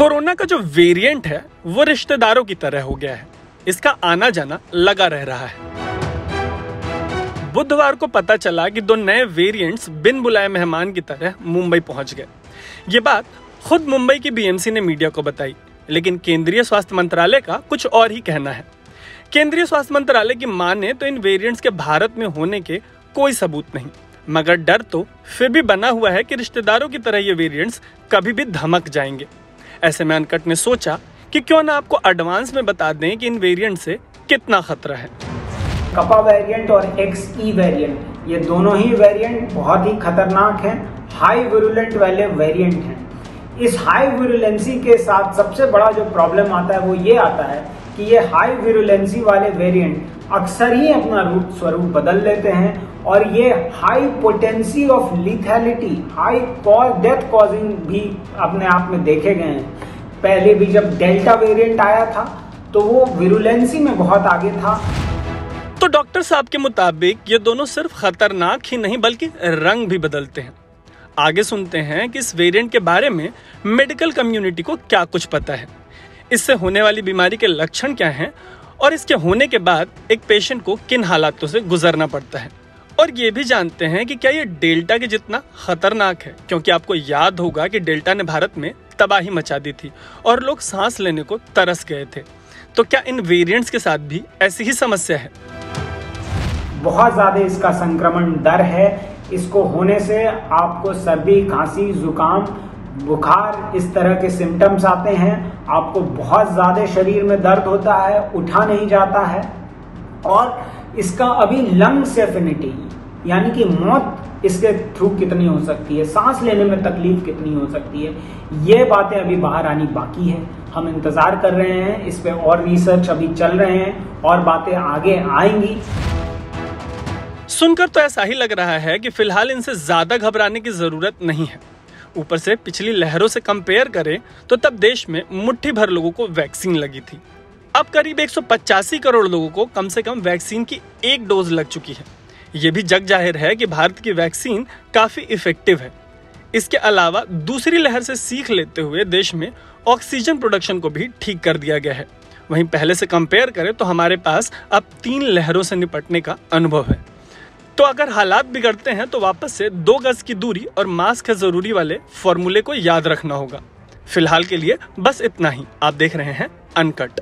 Corona का जो variant है वो रिश्तेदारों की तरह हो गया है। इसका आना जाना लगा रह रहा है। बुधवार को पता चला कि 2 नए वेरिएंट्स बिन बुलाए मेहमान की तरह मुंबई पहुंच गए। ये बात खुद मुंबई की बीएमसी ने मीडिया को बताई, लेकिन केंद्रीय स्वास्थ्य मंत्रालय का कुछ और ही कहना है। केंद्रीय स्वास्थ्य मंत्रालय की माने तो इन वेरिएंट्स के भारत में होने के कोई सबूत नहीं, मगर डर तो फिर भी बना हुआ है कि रिश्तेदारों की तरह ये वेरिएंट्स कभी भी धमक जाएंगे। ऐसे में अनकट ने सोचा कि क्यों ना आपको एडवांस में बता दें कि इन वेरिएंट से कितना खतरा है। कपा वेरिएंट और XE वेरिएंट, ये दोनों ही वेरिएंट बहुत ही खतरनाक हैं, हाई विरुलेंट वाले वेरिएंट हैं। इस हाई विरुलेंसी के साथ सबसे बड़ा जो प्रॉब्लम आता है वो ये आता है कि ये हाई विरुलेंसी वाले वेरिएंट अक्सर ही अपना रूप स्वरूप बदल लेते हैं और ये high potency of lethality, high death causing भी अपने आप में देखे गए हैं। पहले भी जब डेल्टा वेरिएंट आया था तो वो विरुलेंसी में बहुत आगे था। तो डॉक्टर साहब के मुताबिक ये दोनों सिर्फ खतरनाक ही नहीं बल्कि रंग भी बदलते हैं। आगे सुनते हैं कि इस वेरिएंट के बारे में मेडिकल कम्युनिटी को क्या कुछ पता है, इससे होने वाली बीमारी के लक्षण क्या हैं और इसके होने के बाद एक पेशेंट को किन हालातों से गुजरना पड़ता है। और ये भी जानते हैं कि क्या ये डेल्टा के जितना खतरनाक है, क्योंकि आपको याद होगा कि डेल्टा ने भारत में तबाही मचा दी थी और लोग सांस लेने को तरस गए थे। तो क्या इन वेरिएंट्स के साथ भी ऐसी ही समस्या है? बहुत ज्यादा इसका संक्रमण दर है। इसको होने से आपको सर्दी, खांसी, जुकाम, बुखार इस तरह के सिम्टम्स आते हैं। आपको बहुत ज्यादा शरीर में दर्द होता है, उठा नहीं जाता है और इसका अभी लंग से एफिनिटी यानी कि मौत इसके थ्रू कितनी हो सकती है, सांस लेने में तकलीफ कितनी हो सकती है, ये बातें अभी बाहर आनी बाकी है। हम इंतजार कर रहे हैं, इस पे और रिसर्च अभी चल रहे हैं और बातें आगे आएंगी। सुनकर तो ऐसा ही लग रहा है कि फिलहाल इनसे ज्यादा घबराने की जरूरत नहीं है। ऊपर से पिछली लहरों से कंपेयर करें तो तब देश में मुट्ठी भर लोगों को वैक्सीन लगी थी। अब करीब 185 करोड़ लोगों को कम से कम वैक्सीन की 1 डोज लग चुकी है। ये भी जग जाहिर है कि भारत की वैक्सीन काफी इफेक्टिव है। इसके अलावा दूसरी लहर से सीख लेते हुए देश में ऑक्सीजन प्रोडक्शन को भी ठीक कर दिया गया है। वहीं पहले से कंपेयर करें तो हमारे पास अब 3 लहरों से निपटने का अनुभव है। तो अगर हालात बिगड़ते हैं तो वापस से 2 गज की दूरी और मास्क है जरूरी वाले फॉर्मूले को याद रखना होगा। फिलहाल के लिए बस इतना ही। आप देख रहे हैं अनकट।